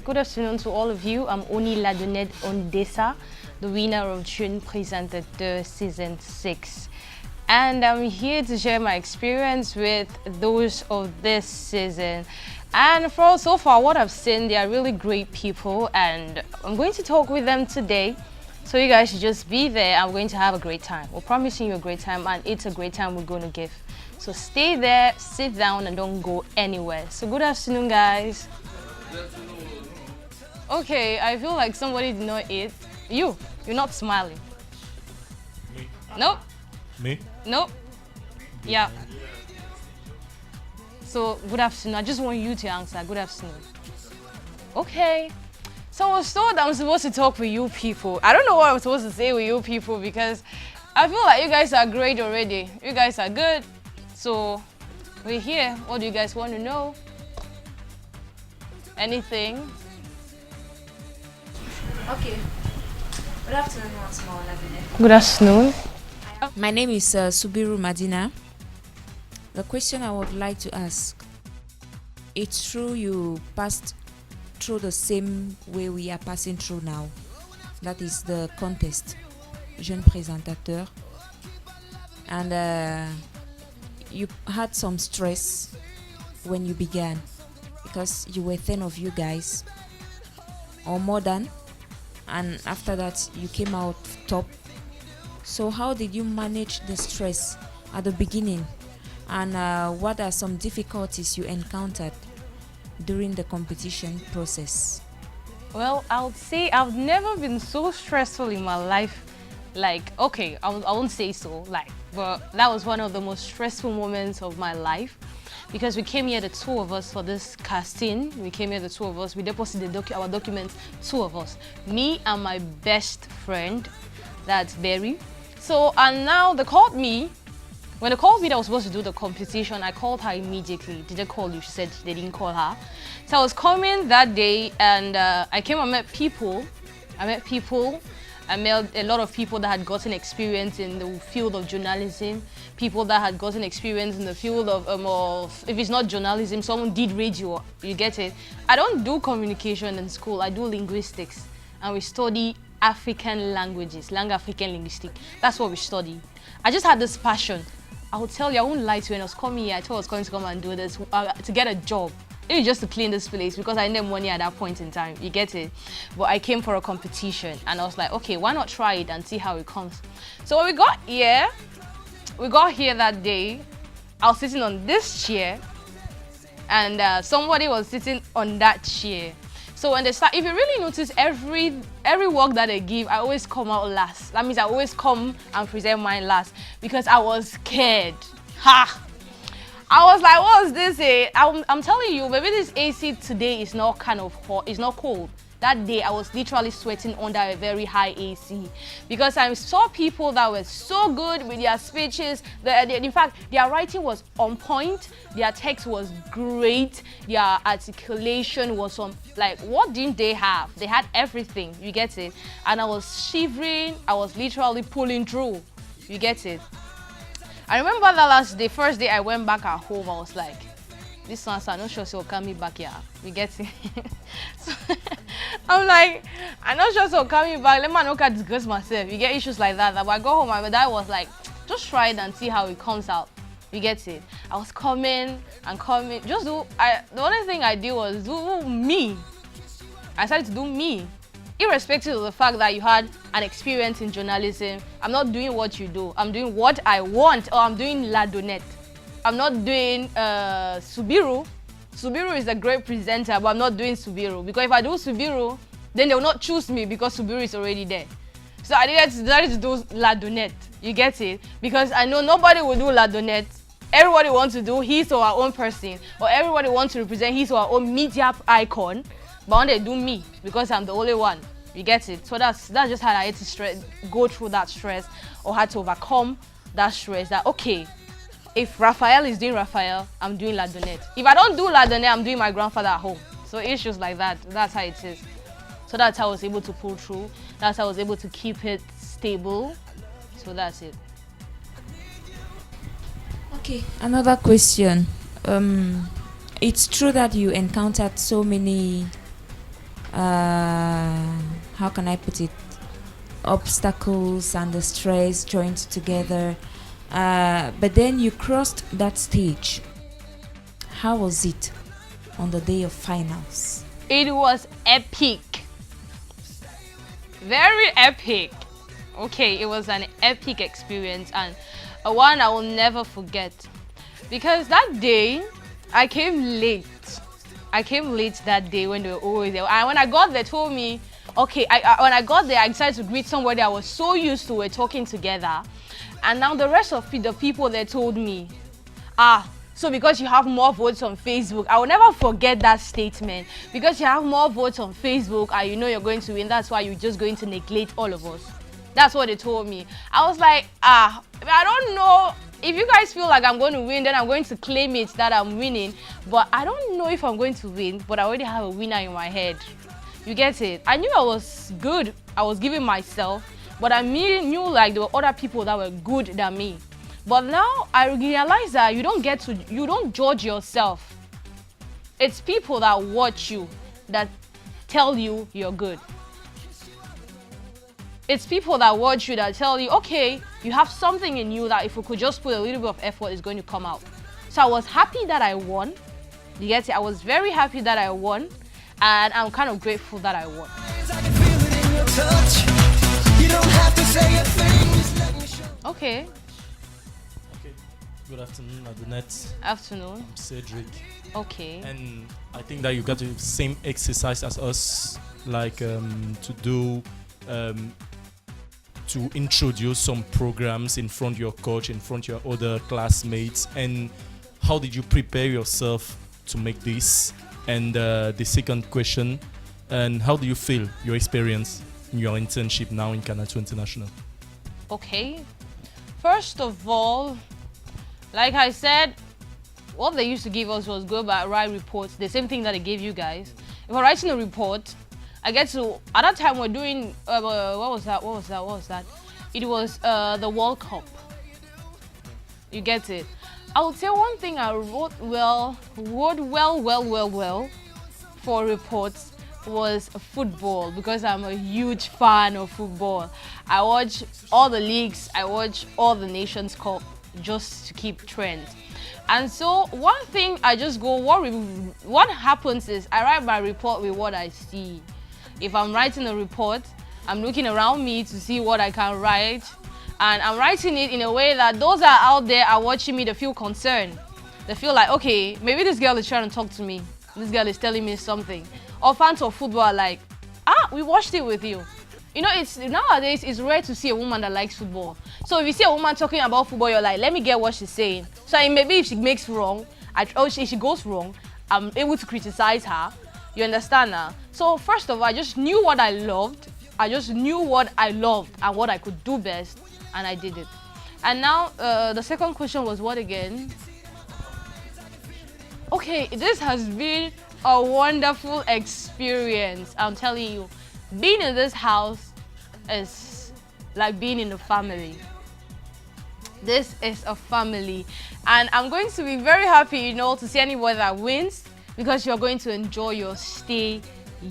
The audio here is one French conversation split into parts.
Good afternoon to all of you. I'm Oni Ladonette Ondesa, the winner of Jeune Présentateur Season 6. And I'm here to share my experience with those of this season. And so far, what I've seen, they are really great people, and I'm going to talk with them today. So you guys should just be there. I'm going to have a great time. We're promising you a great time, and it's a great time we're going to give. So stay there, sit down, and don't go anywhere. So good afternoon, guys. Okay, I feel like somebody did not eat. You're not smiling. Me. Nope. Me? Nope. Yeah. So, good afternoon. I just want you to answer. Good afternoon. Okay. So I was told I'm supposed to talk with you people. I don't know what I'm supposed to say with you people because I feel like you guys are great already. You guys are good. So, we're here. What do you guys want to know? Anything? Okay. Good afternoon, once more, Lavine. Good afternoon. My name is Subiru Madina. The question I would like to ask, it's true you passed through the same way we are passing through now. That is the contest, Jeune Présentateur. And you had some stress when you began because you were 10 of you guys or more than, and after that you came out top. So how did you manage the stress at the beginning, and what are some difficulties you encountered during the competition process? Well, I would say I've never been so stressful in my life. Like, okay, I won't say so, like, but that was one of the most stressful moments of my life because we came here, the two of us, for this casting. We came here, the two of us. We deposited our documents, two of us. Me and my best friend, that's Berry. So, and now they called me. When they called me that I was supposed to do the competition, I called her immediately. Did they call you? She said they didn't call her. So I was coming that day, and I came and met people. I met a lot of people that had gotten experience in the field of journalism, people that had gotten experience in the field of if it's not journalism, someone did radio, you get it? I don't do communication in school, I do linguistics, and we study African languages, langue africaine linguistique. That's what we study. I just had this passion. I will tell you, I won't lie to you, when I was coming here, I thought I was going to come and do this to get a job. Maybe just to clean this place because I didn't have money at that point in time, you get it? But I came for a competition and I was like, okay, why not try it and see how it comes? So when we got here that day, I was sitting on this chair and somebody was sitting on that chair. So when they start, if you really notice, every work that they give, I always come out last. That means I always come and present mine last because I was scared. Ha! I was like, what's this? I'm telling you, maybe this AC today is not kind of hot, it's not cold. That day, I was literally sweating under a very high AC because I saw people that were so good with their speeches. In fact, their writing was on point, their text was great, their articulation was on, like, what didn't they have? They had everything, you get it? And I was shivering, I was literally pulling through, you get it? I remember that the first day I went back at home, I was like, this one, I'm not sure she'll come me back here. You get it? So, I'm like, I'm not sure she'll come me back. Let me not disgrace myself. You get issues like that. But I go home, my dad was like, just try it and see how it comes out. You get it? I was coming and coming. The only thing I did was do me. I started to do me. Irrespective of the fact that you had an experience in journalism, I'm not doing what you do. I'm doing what I want, or I'm doing Ladonette. I'm not doing Subiru. Subiru is a great presenter, but I'm not doing Subiru. Because if I do Subiru, then they will not choose me because Subiru is already there. So I decided to do Ladonette. You get it? Because I know nobody will do Ladonette. Everybody wants to do his or her own person, or everybody wants to represent his or her own media icon. But when they do me, because I'm the only one, you get it? So that's just how I had to go through that stress, or had to overcome that stress. That okay, if Raphael is doing Raphael, I'm doing Ladonette. If I don't do Ladonette, I'm doing my grandfather at home. So issues like that, that's how it is. So that's how I was able to pull through. That's how I was able to keep it stable. So that's it. Okay, another question. It's true that you encountered so many how can I put it? Obstacles and the stress joined together. But then you crossed that stage. How was it on the day of finals? It was epic. Very epic. Okay, it was an epic experience and a one I will never forget. Because that day, I came late. I came late that day when they were always there. And when I got there, they told me, okay, when I got there, I decided to greet somebody I was so used to. We're talking together. And now the rest of the people, they told me, so because you have more votes on Facebook, I will never forget that statement. Because you have more votes on Facebook and you know you're going to win, that's why you're just going to neglect all of us. That's what they told me. I was like, I don't know. If you guys feel like I'm going to win, then I'm going to claim it that I'm winning. But I don't know if I'm going to win, but I already have a winner in my head. You get it? I knew I was good. I was giving myself. But I knew like there were other people that were good than me. But now I realize that you don't judge yourself. It's people that watch you that tell you you're good. It's people that watch you that tell you, okay, you have something in you that if we could just put a little bit of effort, it's going to come out. So I was happy that I won. You get it? I was very happy that I won. And I'm kind of grateful that I won. Okay. Good afternoon, Adonette. Afternoon. I'm Cedric. Okay. And I think that you got the same exercise as us, like to do, to introduce some programs in front of your coach, in front of your other classmates. And how did you prepare yourself to make this? And the second question, and how do you feel your experience in your internship now in Canal 2 International? Okay. First of all, like I said, what they used to give us was go by write reports, the same thing that they gave you guys. If I'm writing a report, I get to, at that time we're doing, what was that? It was the World Cup. You get it? I would say one thing I wrote well for reports was football, because I'm a huge fan of football. I watch all the leagues, I watch all the Nations Cup just to keep trend. And so one thing I just go, what happens is I write my report with what I see. If I'm writing a report, I'm looking around me to see what I can write, and I'm writing it in a way that those that are out there are watching me, they feel concerned. They feel like, okay, maybe this girl is trying to talk to me. This girl is telling me something. Or fans of football are like, we watched it with you. You know, nowadays it's rare to see a woman that likes football. So if you see a woman talking about football, you're like, let me get what she's saying. So maybe if she makes wrong, if she goes wrong, I'm able to criticize her. You understand now? So first of all, I just knew what I loved. I just knew what I loved and what I could do best, and I did it. And now the second question was what again? Okay, this has been a wonderful experience. I'm telling you, being in this house is like being in a family. This is a family, and I'm going to be very happy, you know, to see anybody that wins, because you're going to enjoy your stay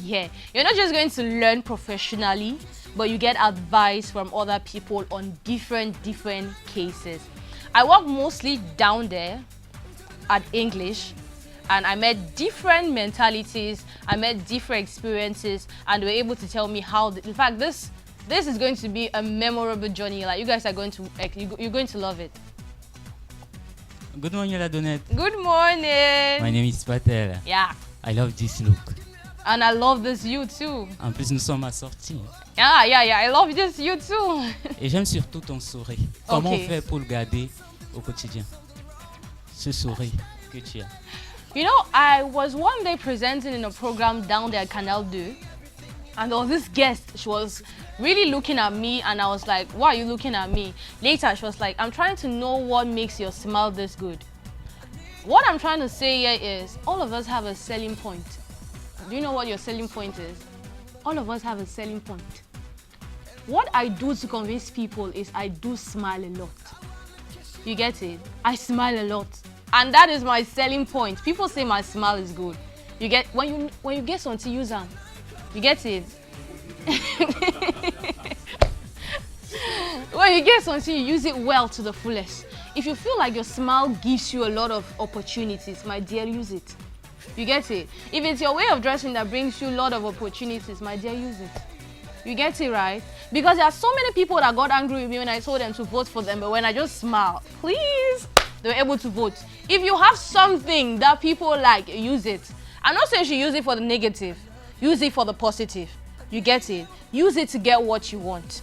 here. You're not just going to learn professionally, but you get advice from other people on different cases. I work mostly down there at English, and I met different mentalities, I met different experiences, and they were able to tell me how, in fact, this is going to be a memorable journey. Like, you guys are going to, you're going to love it. Good morning, Adonette. Good morning. My name is Patel. Yeah. I love this look. And I love this you too. En plus, nous sommes assortis. Yeah, I love this you too. Et j'aime surtout ton sourire. Comment on fait pour le garder au quotidien? Ce sourire que tu as. You know, I was one day presenting in a program down there at Canal 2, and there was this guest. She was really looking at me, and I was like, why are you looking at me? Later, she was like, I'm trying to know what makes your smile this good. What I'm trying to say here is, all of us have a selling point. Do you know what your selling point is? All of us have a selling point. What I do to convince people is I do smile a lot. You get it? I smile a lot. And that is my selling point. People say my smile is good. You get, when you get something, use them. You get it? When you get something, you use it well to the fullest. If you feel like your smile gives you a lot of opportunities, my dear, use it. You get it? If it's your way of dressing that brings you a lot of opportunities, my dear, use it. You get it, right? Because there are so many people that got angry with me when I told them to vote for them, but when I just smiled, please, they were able to vote. If you have something that people like, use it. I'm not saying you should use it for the negative. Use it for the positive. You get it? Use it to get what you want.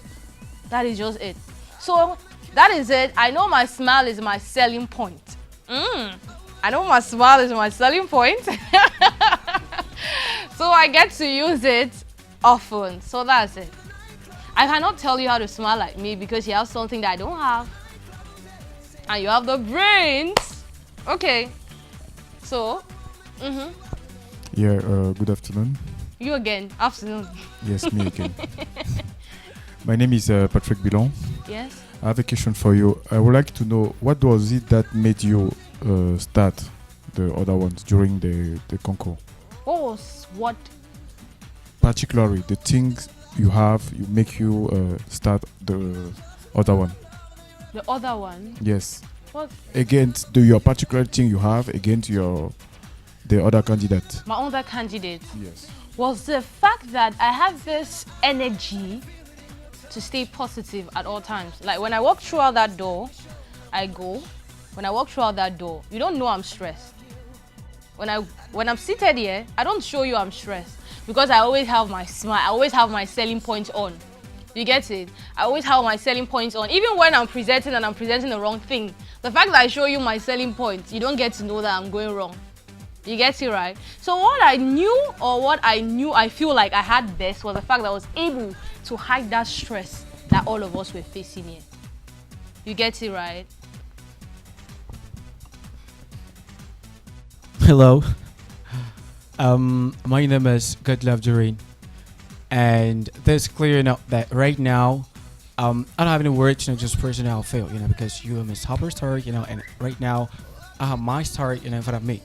That is just it. So, that is it. I know my smile is my selling point. I know my smile is my selling point. So, I get to use it often. So, that's it. I cannot tell you how to smile like me because you have something that I don't have. And you have the brains. Okay. So, Yeah, good afternoon. you again. Afternoon. Yes, me again. My name is Patrick Bilon. Yes. I have a question for you. I would like to know what was it that made you start the other ones during the concours? What was what? Particularly the things you have, you make you start the other one. The other one? Yes. What? Against your particular thing you have against the other candidate. My other candidate Yes. was the fact that I have this energy to stay positive at all times. Like when I walk through out that door, I go. When I walk through out that door, you don't know I'm stressed. When I'm seated here, I don't show you I'm stressed because I always have my smile. I always have my selling point on. You get it? I always have my selling points on. Even when I'm presenting and I'm presenting the wrong thing, the fact that I show you my selling points, you don't get to know that I'm going wrong. You get it, right? So what I knew I feel like I had best was the fact that I was able to hide that stress that all of us were facing here. You get it, right? Hello. My name is Godlove Doreen, and there's clear enough that right now, I don't have any words, just personally how I feel, because you are Miss Hopper's story, and right now, I have my story, in front of me,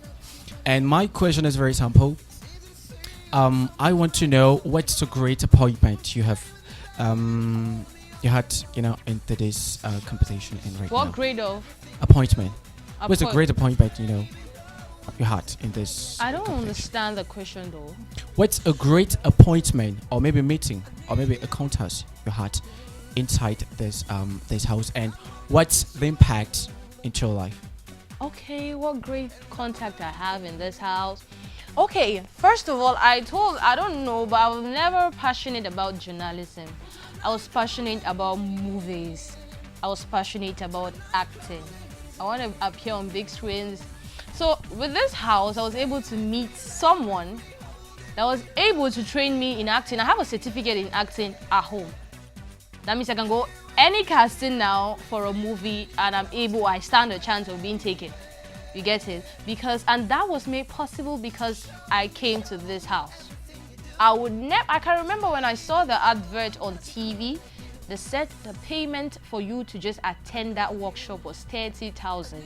and my question is very simple. I want to know what's the great appointment you have, you had, into this competition and right now. What grade of Appointment? What's a appoint- great appointment, you had in this I don't competition? understand the question though. What's a great appointment or maybe meeting or maybe a contest you had inside this house, and what's the impact into your life? Okay, what great contact I have in this house. Okay, first of all, I don't know, but I was never passionate about journalism. I was passionate about movies. I was passionate about acting. I want to appear on big screens. So with this house, I was able to meet someone that was able to train me in acting. I have a certificate in acting at home. That means I can go any casting now for a movie and I stand a chance of being taken. You get it? And that was made possible because I came to this house. I can remember when I saw the advert on TV, they said the payment for you to just attend that workshop was 30,000.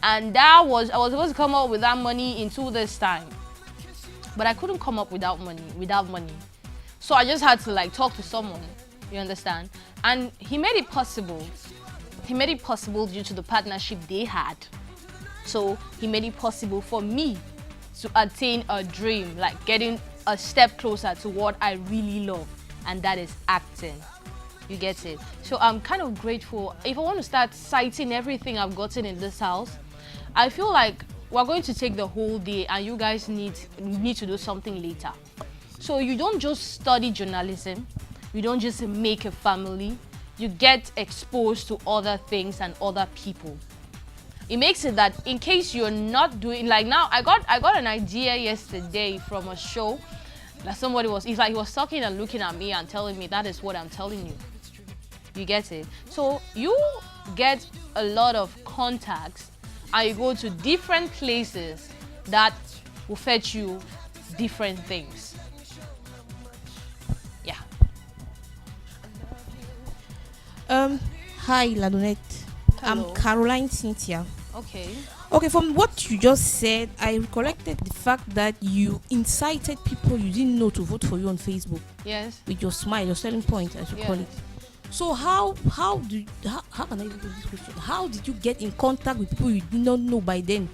And I was supposed to come up with that money in 2 days' time. But I couldn't come up without money. So I just had to talk to someone, you understand? And he made it possible. He made it possible due to the partnership they had. So he made it possible for me to attain a dream, like getting a step closer to what I really love, and that is acting. You get it? So I'm kind of grateful. If I want to start citing everything I've gotten in this house, I feel like we're going to take the whole day and you guys need to do something later. So you don't just study journalism, you don't just make a family, you get exposed to other things and other people. It makes it that in case you're not doing, now I got an idea yesterday from a show that somebody he was talking and looking at me and telling me that is what I'm telling you. You get it? So you get a lot of contacts and you go to different places that will fetch you different things. Yeah. Hi, Ladonette. Hello. I'm Caroline Cynthia. Okay. Okay, from what you just said, I recollected the fact that you incited people you didn't know to vote for you on Facebook Yes. with your smile, your selling point, as you call Yeah. it. So how can I even put this question? How did you get in contact with people you did not know by then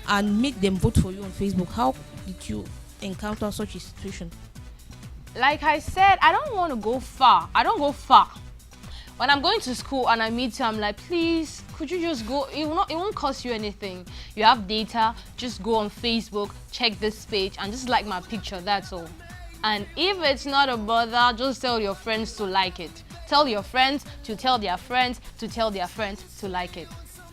and make them vote for you on Facebook? How did you encounter such a situation? Like I said, I don't want to go far. I don't go far. When I'm going to school and I meet you, I'm like, please, could you just go? It won't cost you anything. You have data, just go on Facebook, check this page, and just like my picture, that's all. And if it's not a bother, just tell your friends to like it. Tell your friends to tell their friends to tell their friends to like it.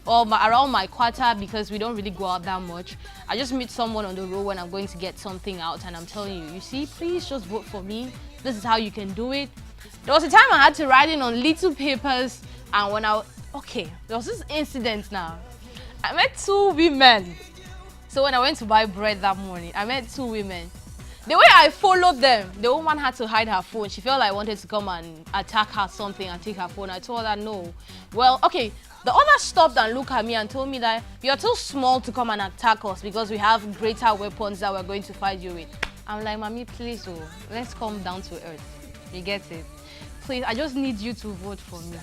Or around my quarter, because we don't really go out that much, I just meet someone on the road when I'm going to get something out, and I'm telling you, you see, please just vote for me. This is how you can do it. There was a time I had to write it on little papers, and when there was this incident now. I met two women. So when I went to buy bread that morning, I met two women. The way I followed them, the woman had to hide her phone. She felt like I wanted to come and attack her something and take her phone. I told her no. Well, okay, the other stopped and looked at me and told me that you're too small to come and attack us because we have greater weapons that we're going to fight you with. I'm like, Mommy, please, let's come down to earth. You get it? Please, I just need you to vote for me.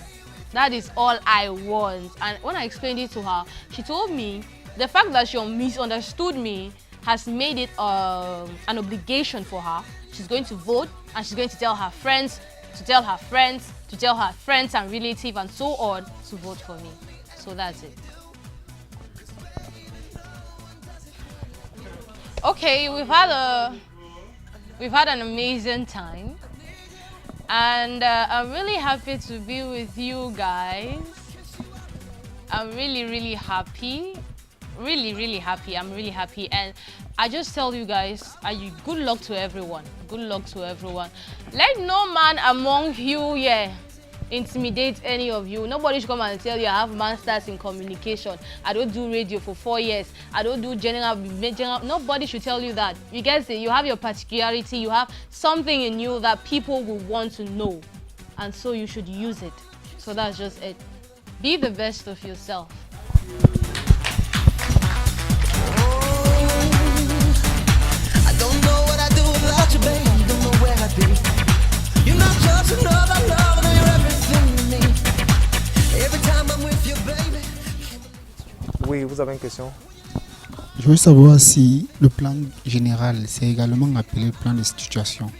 That is all I want. And when I explained it to her, she told me the fact that she misunderstood me has made it an obligation for her. She's going to vote and she's going to tell her friends, to tell her friends, to tell her friends and relatives and so on to vote for me. So that's it. Okay, we've had an amazing time. And I'm really happy to be with you guys. I'm really, really happy. Really, really happy. I'm really happy. And I just tell you guys, good luck to everyone. Good luck to everyone. Let no man among you, intimidate any of you. Nobody should come and tell you I have masters in communication. I don't do radio for 4 years. I don't do general. Nobody should tell you that. You guys say you have your particularity. You have something in you that people will want to know. And so you should use it. So that's just it. Be the best of yourself. I don't know what I do without you, babe. I don't know where I'd be. You're not just another love, and you're everything to me. Every time I'm with you, baby. Oui, vous avez une question? Je veux savoir si le plan général, c'est également appelé plan de situation.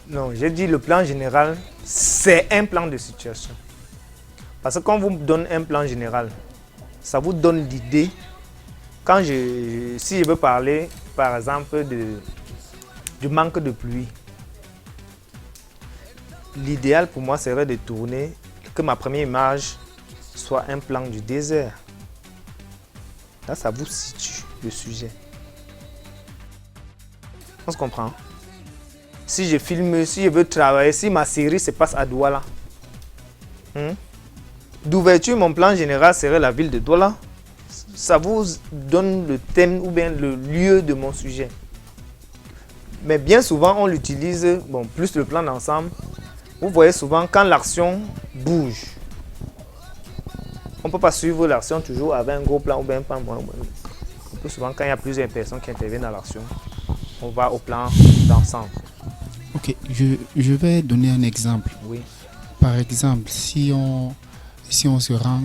Non, j'ai dit le plan général, c'est un plan de situation. Parce que quand vous me donnez un plan général, ça vous donne l'idée. Si je veux parler, par exemple, du manque de pluie, l'idéal pour moi serait de tourner, que ma première image soit un plan du désert. Là, ça vous situe le sujet. On se comprend? Si je filme, si je veux travailler, si ma série se passe à Douala, d'ouverture, mon plan général serait la ville de Douala. Ça vous donne le thème ou bien le lieu de mon sujet. Mais bien souvent, on l'utilise, plus le plan d'ensemble. Vous voyez souvent quand l'action bouge. On ne peut pas suivre l'action toujours avec un gros plan ou bien un plan. Plus souvent, quand il y a plusieurs personnes qui interviennent dans l'action, on va au plan d'ensemble. Ok, je vais donner un exemple. Oui. Par exemple, si on se rend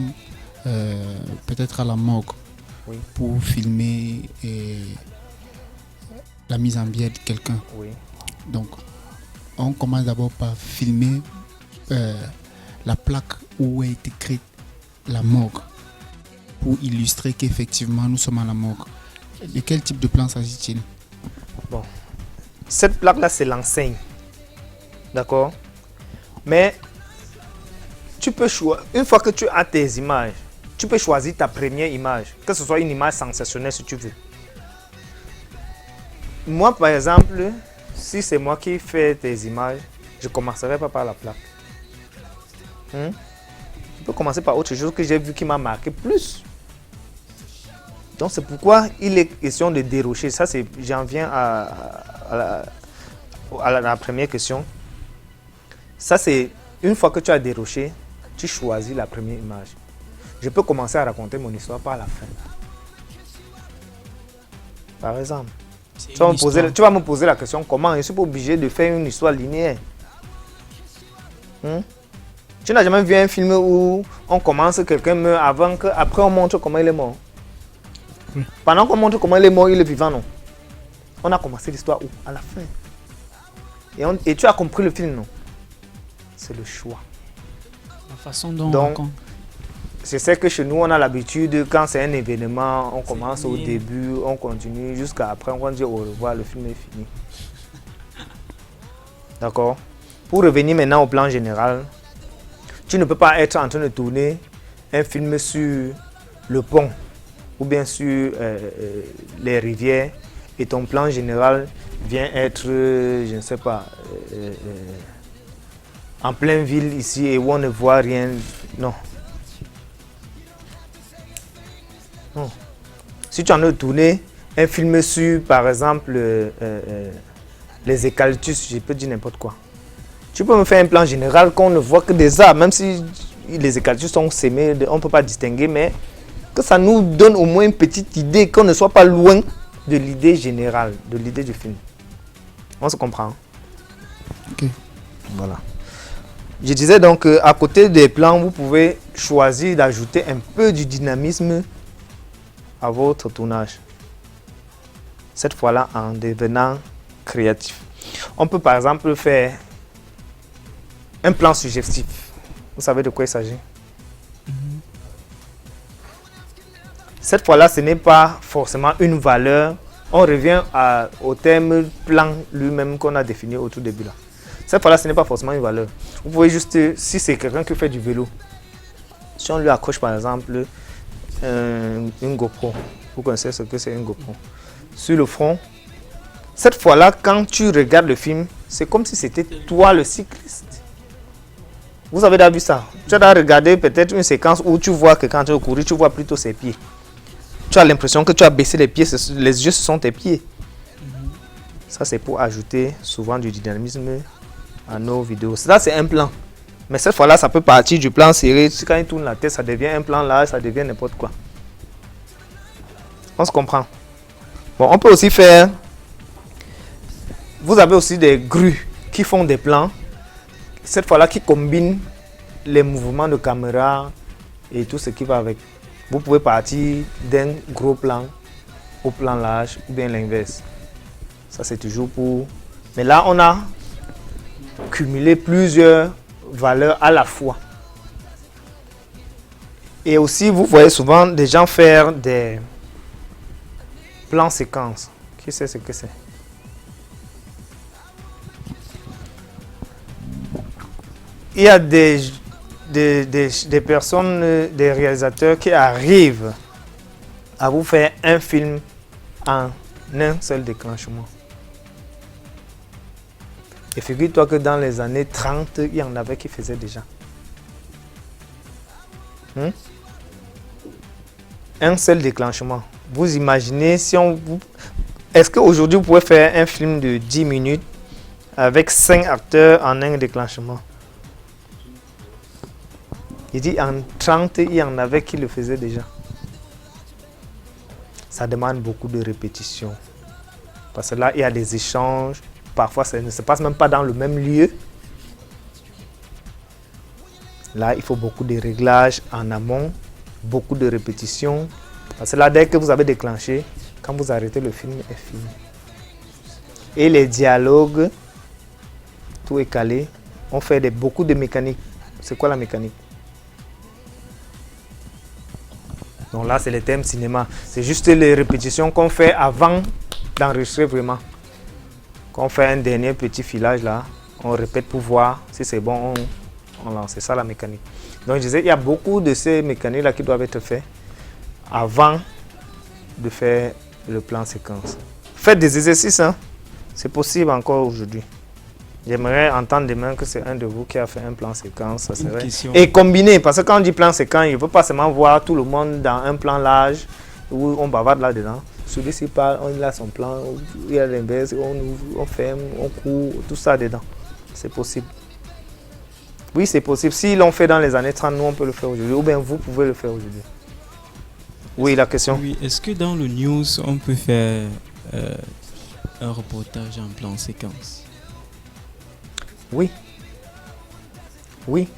peut-être à la morgue, oui, pour filmer la mise en biais de quelqu'un. Oui. Donc, on commence d'abord par filmer la plaque où est écrite la morgue pour illustrer qu'effectivement nous sommes à la morgue. De quel type de plan s'agit-il? Bon, cette plaque-là, c'est l'enseigne. D'accord? Mais tu peux choisir, une fois que tu as tes images, tu peux choisir ta première image, que ce soit une image sensationnelle si tu veux. Moi, par exemple, si c'est moi qui fais tes images, je ne commencerai pas par la plaque. Je peux commencer par autre chose que j'ai vu qui m'a marqué plus. Donc c'est pourquoi il est question de dérocher. Ça, j'en viens à la première question. Ça, c'est une fois que tu as déroché, tu choisis la première image. Je peux commencer à raconter mon histoire par la fin. Par exemple, tu vas me poser la question comment. Je ne suis pas obligé de faire une histoire linéaire. Tu n'as jamais vu un film où on commence, quelqu'un meurt avant qu'après on montre comment il est mort. Pendant qu'on montre comment il est mort, il est vivant, non? On a commencé l'histoire où? À la fin. Et tu as compris le film, non? C'est le choix. La façon dont donc, je sais que chez nous, on a l'habitude, quand c'est un événement, on commence au début, on continue jusqu'à après, on dit au revoir, le film est fini. D'accord? Pour revenir maintenant au plan général, tu ne peux pas être en train de tourner un film sur le pont ou bien sur les rivières et ton plan général vient être, je ne sais pas, en pleine ville ici et où on ne voit rien. Non. Non. Si tu en as tourné un film sur, par exemple, les eucalyptus, je peux dire n'importe quoi. Tu peux me faire un plan général qu'on ne voit que des arbres, même si les eucalyptus sont sémés, on ne peut pas distinguer, mais que ça nous donne au moins une petite idée, qu'on ne soit pas loin de l'idée générale, de l'idée du film. On se comprend? Ok. Voilà. Je disais donc qu'à côté des plans, vous pouvez choisir d'ajouter un peu du dynamisme à votre tournage. Cette fois-là, en devenant créatif. On peut par exemple faire un plan suggestif. Vous savez de quoi il s'agit? Cette fois-là, ce n'est pas forcément une valeur. On revient au terme plan lui-même qu'on a défini au tout début là. Cette fois-là, ce n'est pas forcément une valeur. Vous pouvez juste, si c'est quelqu'un qui fait du vélo, si on lui accroche par exemple une GoPro, vous connaissez ce que c'est une GoPro, sur le front, cette fois-là, quand tu regardes le film, c'est comme si c'était toi le cycliste. Vous avez déjà vu ça? Tu as regardé peut-être une séquence où tu vois que quand tu cours, tu vois plutôt ses pieds. Tu as l'impression que tu as baissé les pieds, les yeux, ce sont tes pieds. Ça, c'est pour ajouter souvent du dynamisme à nos vidéos. Ça, c'est un plan. Mais cette fois-là, ça peut partir du plan serré. Quand il tourne la tête, ça devient un plan large, ça devient n'importe quoi. On se comprend. Bon, on peut aussi faire... Vous avez aussi des grues qui font des plans. Cette fois-là, qui combinent les mouvements de caméra et tout ce qui va avec. Vous pouvez partir d'un gros plan au plan large ou bien l'inverse. Ça, c'est toujours pour... Mais là, on a cumulé plusieurs valeurs à la fois. Et aussi, vous voyez souvent des gens faire des plans séquences. Qui sait ce que c'est? Il y a des personnes, des réalisateurs qui arrivent à vous faire un film en un seul déclenchement. Et figure-toi que dans les années 30, il y en avait qui faisaient déjà. Un seul déclenchement. Vous imaginez si on... Est-ce qu'aujourd'hui vous pouvez faire un film de 10 minutes avec 5 acteurs en un déclenchement? Il dit en 30, il y en avait qui le faisaient déjà. Ça demande beaucoup de répétition. Parce que là, il y a des échanges. Parfois, ça ne se passe même pas dans le même lieu. Là, il faut beaucoup de réglages en amont, beaucoup de répétitions. Parce que là, dès que vous avez déclenché, quand vous arrêtez, le film est fini. Et les dialogues, tout est calé. On fait beaucoup de mécanique. C'est quoi la mécanique? Donc là, c'est le thème cinéma. C'est juste les répétitions qu'on fait avant d'enregistrer vraiment. Quand on fait un dernier petit filage là, on répète pour voir si c'est bon, on lance. C'est ça la mécanique. Donc je disais, il y a beaucoup de ces mécaniques là qui doivent être faites avant de faire le plan séquence. Faites des exercices, hein. C'est possible encore aujourd'hui. J'aimerais entendre demain que c'est un de vous qui a fait un plan séquence. Ça serait... Et combiner, parce que quand on dit plan séquence, il ne faut pas seulement voir tout le monde dans un plan large où on bavarde là-dedans. Celui-ci parle, il a son plan, il y a l'inverse, on ouvre, on ferme, on court, tout ça dedans. C'est possible. Oui, c'est possible. S'ils l'ont fait dans les années 30, nous, on peut le faire aujourd'hui. Ou bien vous pouvez le faire aujourd'hui. Oui, la question. Oui, est-ce que dans le news, on peut faire un reportage en plan séquence? Oui. Oui.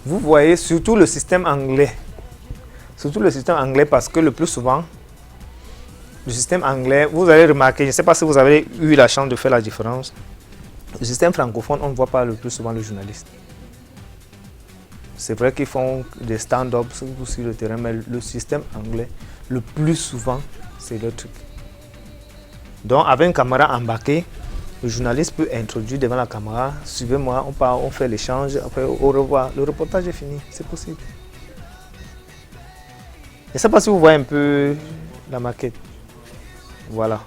Vous voyez surtout le système anglais. Surtout le système anglais parce que le plus souvent, le système anglais, vous allez remarquer, je ne sais pas si vous avez eu la chance de faire la différence. Le système francophone, on ne voit pas le plus souvent le journaliste. C'est vrai qu'ils font des stand-up sur le terrain, mais le système anglais, le plus souvent, c'est le truc. Donc, avec une caméra embarquée, le journaliste peut introduire devant la caméra, suivez-moi, on part, on fait l'échange, après au revoir, le reportage est fini, c'est possible. Je ne sais pas si vous voyez un peu la maquette. Voilà.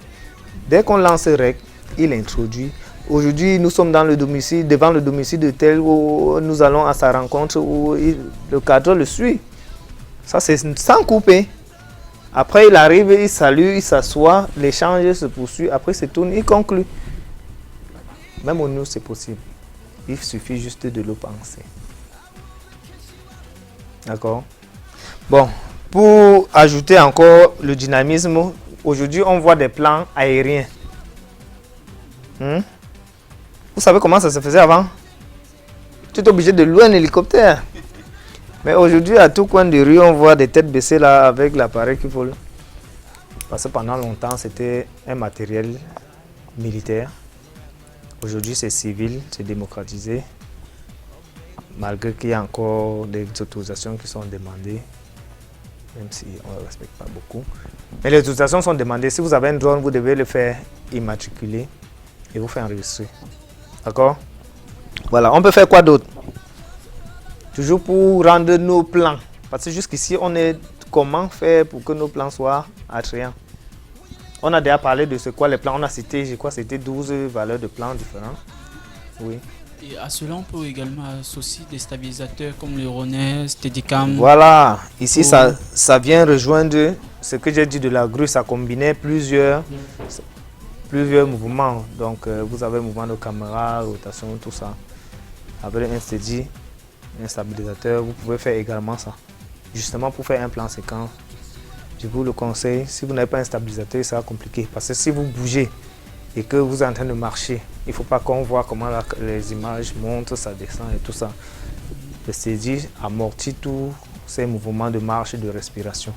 Dès qu'on lance REC, il introduit. Aujourd'hui, nous sommes dans le domicile, devant le domicile de tel où nous allons à sa rencontre où le cadre le suit. Ça, c'est sans couper. Après, il arrive, il salue, il s'assoit, l'échange se poursuit. Après, il se tourne, il conclut. Même au nous, c'est possible. Il suffit juste de le penser. D'accord? Bon, pour ajouter encore le dynamisme, aujourd'hui, on voit des plans aériens. Vous savez comment ça se faisait avant? Tu es obligé de louer un hélicoptère. Mais aujourd'hui, à tout coin de rue, on voit des têtes baissées là avec l'appareil qui vole. Parce que pendant longtemps, c'était un matériel militaire. Aujourd'hui, c'est civil, c'est démocratisé. Malgré qu'il y a encore des autorisations qui sont demandées, même si on ne respecte pas beaucoup. Mais les autorisations sont demandées. Si vous avez un drone, vous devez le faire immatriculer et vous faire enregistrer. D'accord? Voilà, on peut faire quoi d'autre? Toujours pour rendre nos plans. Parce que jusqu'ici, on est comment faire pour que nos plans soient attrayants. On a déjà parlé de ce quoi les plans. On a cité, je crois, c'était 12 valeurs de plans différents. Oui. Et à cela, on peut également associer des stabilisateurs comme le Rones, Steadicam. Voilà. Ici, ça vient rejoindre ce que j'ai dit de la grue. Ça combinait plusieurs mouvements. Donc, vous avez le mouvement de caméra, rotation, tout ça. Avec un steady, un stabilisateur, vous pouvez faire également ça. Justement pour faire un plan séquence, je vous le conseille. Si vous n'avez pas un stabilisateur, ça va compliquer. Parce que si vous bougez et que vous êtes en train de marcher, il ne faut pas qu'on voit comment les images montent, ça descend et tout ça. Le steady amortit tous ces mouvements de marche et de respiration.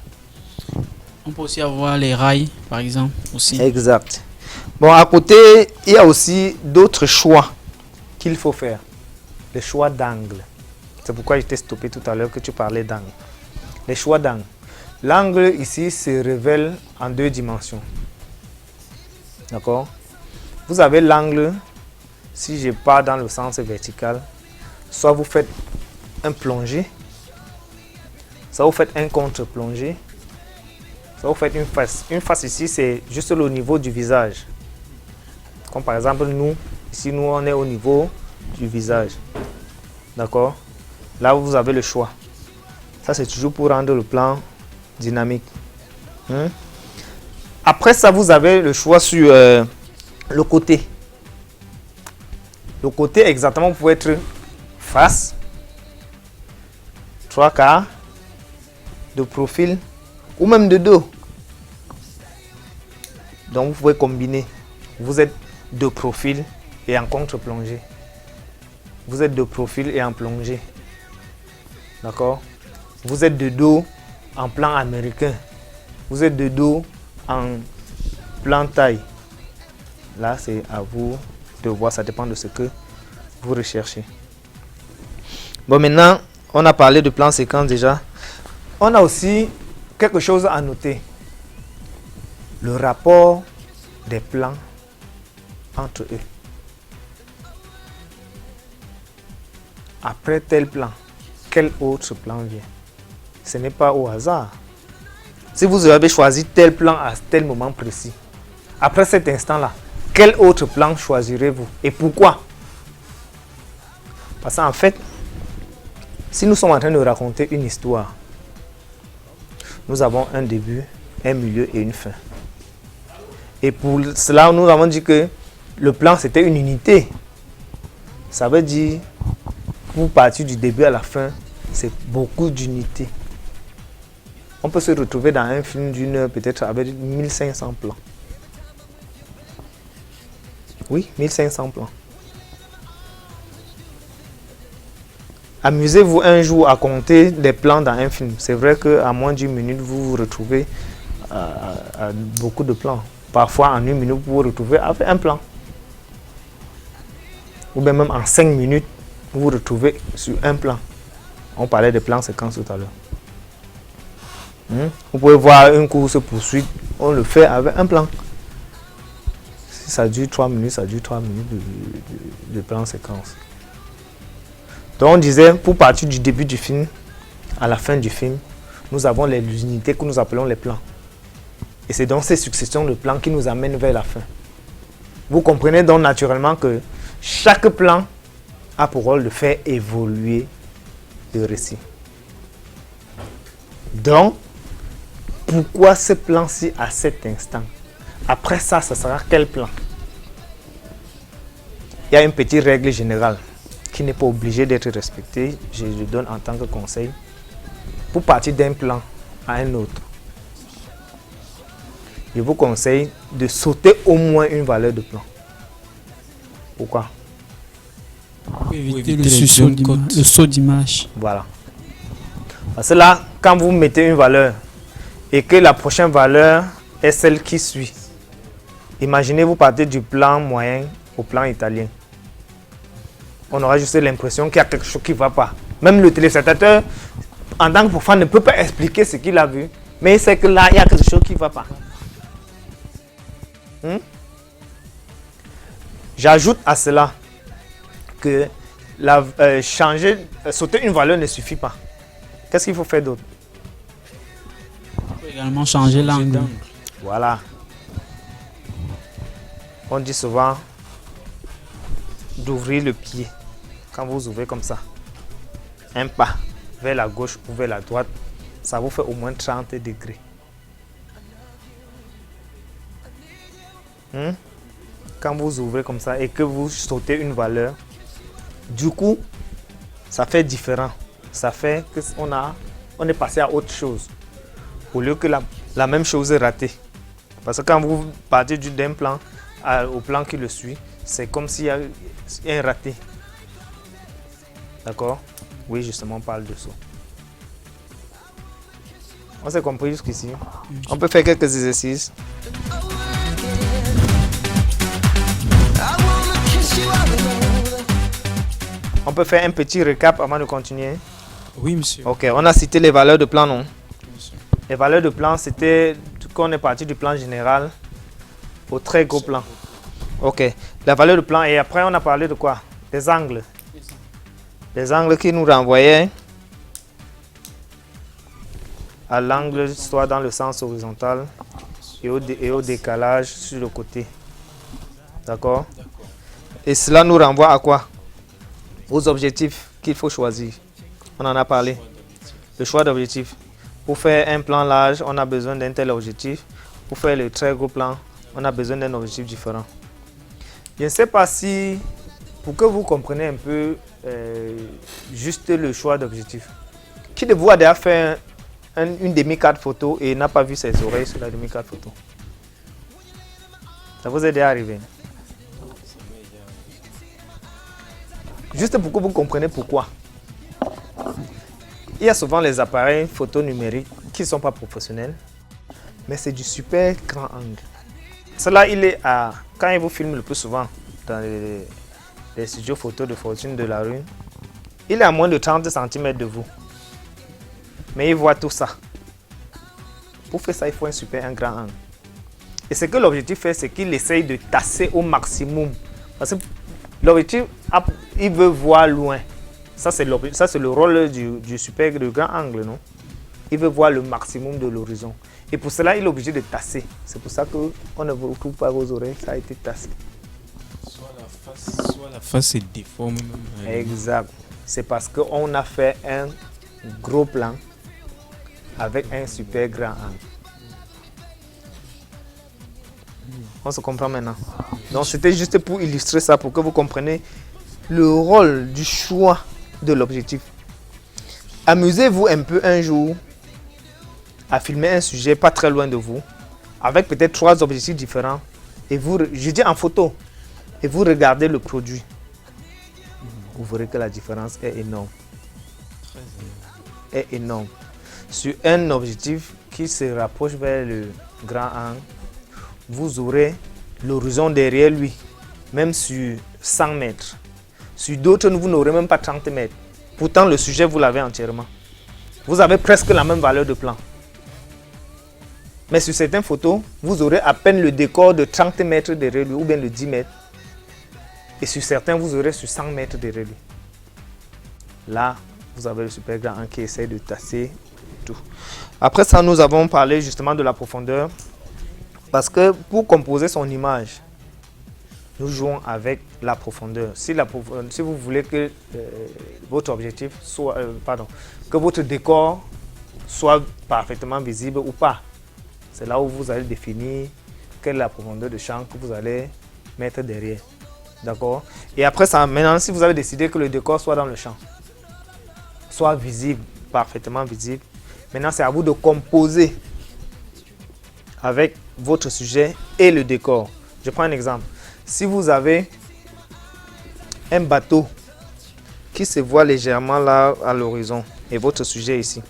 On peut aussi avoir les rails, par exemple. Aussi. Exact. Bon, à côté, il y a aussi d'autres choix qu'il faut faire. Les choix d'angle. C'est pourquoi je t'ai stoppé tout à l'heure que tu parlais d'angle. Les choix d'angle. L'angle ici se révèle en deux dimensions. D'accord? Vous avez l'angle, si je pars dans le sens vertical, soit vous faites un plongé, soit vous faites un contre-plongé, soit vous faites une face. Une face ici, c'est juste au niveau du visage. Comme par exemple, nous, ici, nous, on est au niveau du visage. D'accord? Là, vous avez le choix. Ça, c'est toujours pour rendre le plan dynamique. Après ça, vous avez le choix sur le côté. Le côté, exactement, vous pouvez être face, 3/4, de profil ou même de dos. Donc, vous pouvez combiner. Vous êtes de profil et en contre-plongée. Vous êtes de profil et en plongée. D'accord? Vous êtes de dos en plan américain. Vous êtes de dos en plan taille. Là, c'est à vous de voir. Ça dépend de ce que vous recherchez. Bon, maintenant, on a parlé de plan séquence déjà. On a aussi quelque chose à noter. Le rapport des plans entre eux. Après tel plan, quel autre plan vient? Ce n'est pas au hasard. Si vous avez choisi tel plan à tel moment précis, après cet instant-là, quel autre plan choisirez-vous et pourquoi? Parce qu'en fait, si nous sommes en train de raconter une histoire, nous avons un début, un milieu et une fin. Et pour cela, nous avons dit que le plan, c'était une unité. Ça veut dire pour partir du début à la fin, c'est beaucoup d'unité. On peut se retrouver dans un film d'une heure peut-être avec 1500 plans. Oui, 1500 plans. Amusez-vous un jour à compter des plans dans un film. C'est vrai qu'à moins d'1 minute, vous vous retrouvez à beaucoup de plans. Parfois, en 1 minute, vous vous retrouvez avec un plan. Ou bien même en 5 minutes, vous vous retrouvez sur un plan. On parlait de plans séquences tout à l'heure. Vous pouvez voir une course poursuite, on le fait avec un plan. Si ça dure 3 minutes, ça dure 3 minutes de plan séquence. Donc on disait, pour partir du début du film à la fin du film, nous avons les unités que nous appelons les plans. Et c'est donc ces successions de plans qui nous amènent vers la fin. Vous comprenez donc naturellement que chaque plan a pour rôle de faire évoluer le récit. Donc, pourquoi ce plan-ci à cet instant? Après ça, ça sera quel plan? Il y a une petite règle générale qui n'est pas obligée d'être respectée. Je le donne en tant que conseil. Pour partir d'un plan à un autre, je vous conseille de sauter au moins une valeur de plan. Pourquoi? Pour éviter le saut d'image. Voilà. Parce que là, quand vous mettez une valeur et que la prochaine valeur est celle qui suit, imaginez vous partez du plan moyen au plan italien. On aura juste l'impression qu'il y a quelque chose qui ne va pas. Même le téléspectateur, en tant que profane, ne peut pas expliquer ce qu'il a vu, mais il sait que là, il y a quelque chose qui ne va pas. J'ajoute à cela que sauter une valeur ne suffit pas. Qu'est-ce qu'il faut faire d'autre? On peut également changer l'angle. Voilà. On dit souvent d'ouvrir le pied. Quand vous ouvrez comme ça, un pas vers la gauche ou vers la droite, ça vous fait au moins 30 degrés. Quand vous ouvrez comme ça et que vous sautez une valeur, du coup, ça fait différent. Ça fait qu'on est passé à autre chose. Au lieu que la même chose est ratée. Parce que quand vous partez d'un plan au plan qui le suit, c'est comme s'il y a un raté. D'accord? Oui, justement, on parle de ça. On s'est compris jusqu'ici. On peut faire quelques exercices. On peut faire un petit récap avant de continuer. Oui, monsieur. Ok, on a cité les valeurs de plan, non? Les valeurs de plan, c'était qu'on est parti du plan général au très gros plan. Ok, la valeur de plan, et après on a parlé de quoi? Des angles. Des angles qui nous renvoyaient à l'angle soit dans le sens horizontal et au décalage sur le côté. D'accord? Et cela nous renvoie à quoi? Aux objectifs qu'il faut choisir. On en a parlé. Le choix d'objectif. Pour faire un plan large, on a besoin d'un tel objectif. Pour faire le très gros plan, on a besoin d'un objectif différent. Je ne sais pas si, pour que vous compreniez un peu juste le choix d'objectif. Qui de vous a déjà fait une demi-carte photo et n'a pas vu ses oreilles sur la demi-carte photo? Ça vous est déjà arrivé? Juste pour que vous compreniez pourquoi. Il y a souvent les appareils photo numériques qui ne sont pas professionnels, mais c'est du super grand angle. Cela, il est à, quand il vous filme le plus souvent dans les studios photo de Fortune de la rue, il est à moins de 30 cm de vous. Mais il voit tout ça. Pour faire ça, il faut un grand angle. Et ce que l'objectif fait, c'est qu'il essaye de tasser au maximum. Parce que l'objectif, il veut voir loin. Ça, c'est le rôle du super de grand angle, non? Il veut voir le maximum de l'horizon. Et pour cela, il est obligé de tasser. C'est pour ça qu'on ne vous retrouve pas vos oreilles, ça a été tassé. Soit la face est déformée. Exact. C'est parce qu'on a fait un gros plan avec un super grand angle. On se comprend maintenant. Donc c'était juste pour illustrer ça, pour que vous compreniez le rôle du choix de l'objectif. Amusez-vous un peu un jour à filmer un sujet pas très loin de vous, avec peut-être 3 objectifs différents, et vous, je dis en photo, et vous regardez le produit. Vous verrez que la différence est énorme. Est énorme. Sur un objectif qui se rapproche vers le grand angle, vous aurez l'horizon derrière lui, même sur 100 mètres. Sur d'autres, vous n'aurez même pas 30 mètres. Pourtant, le sujet, vous l'avez entièrement. Vous avez presque la même valeur de plan. Mais sur certaines photos, vous aurez à peine le décor de 30 mètres derrière lui, ou bien de 10 mètres. Et sur certains, vous aurez sur 100 mètres derrière lui. Là, vous avez le super grand angle qui essaie de tasser tout. Après ça, nous avons parlé justement de la profondeur. Parce que pour composer son image, nous jouons avec la profondeur. Si vous voulez que votre objectif soit, que votre décor soit parfaitement visible ou pas, c'est là où vous allez définir quelle est la profondeur de champ que vous allez mettre derrière. D'accord? Et après ça, maintenant, si vous avez décidé que le décor soit dans le champ, soit visible, parfaitement visible, maintenant c'est à vous de composer avec votre sujet et le décor. Je prends un exemple. Si vous avez un bateau qui se voit légèrement là à l'horizon et votre sujet ici,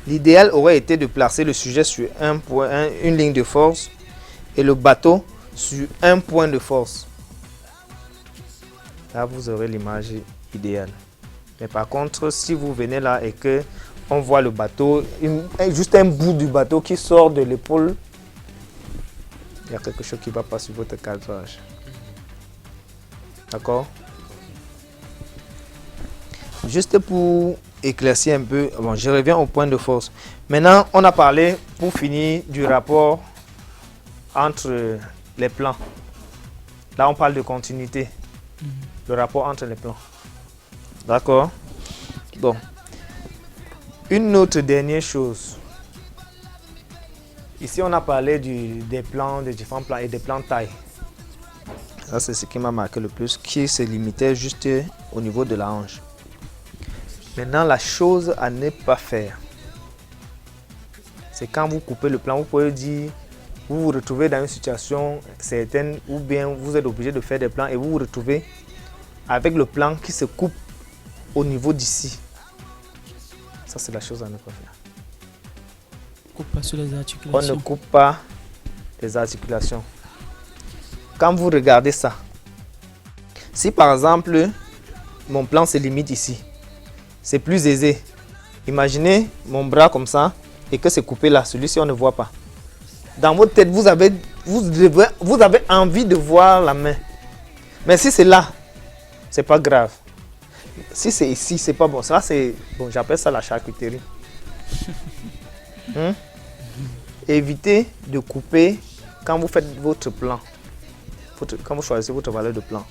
l'idéal aurait été de placer le sujet sur un point, une ligne de force et le bateau sur un point de force. Là, vous aurez l'image idéale. Mais par contre, si vous venez là et que on voit le bateau, juste un bout du bateau qui sort de l'épaule, il y a quelque chose qui ne va pas sur votre cadrage. D'accord? Juste pour éclaircir un peu, bon, je reviens au point de force. Maintenant, on a parlé, pour finir, du rapport entre les plans. Là, on parle de continuité. Le rapport entre les plans. D'accord? Bon. Une autre dernière chose. Ici, on a parlé des plans, des différents plans et des plans de taille. Ça, c'est ce qui m'a marqué le plus, qui se limitait juste au niveau de la hanche. Maintenant, la chose à ne pas faire, c'est quand vous coupez le plan, vous pouvez dire, vous vous retrouvez dans une situation certaine ou bien vous êtes obligé de faire des plans et vous vous retrouvez avec le plan qui se coupe au niveau d'ici. Ça, c'est la chose à ne pas faire. Coupe pas sur les articulations. On ne coupe pas les articulations. Quand vous regardez ça, si par exemple, mon plan se limite ici, c'est plus aisé. Imaginez mon bras comme ça et que c'est coupé là, celui-ci on ne voit pas. Dans votre tête, vous avez envie de voir la main. Mais si c'est là, c'est pas grave. Si c'est ici, c'est pas bon. Ça, c'est bon, j'appelle ça la charcuterie. Évitez de couper quand vous faites votre plan. Quand vous choisissez votre valeur de plan.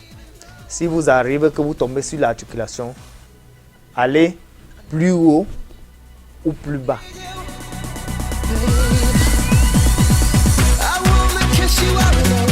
Si vous arrivez que vous tombez sur l'articulation, allez plus haut ou plus bas. I wanna kiss you out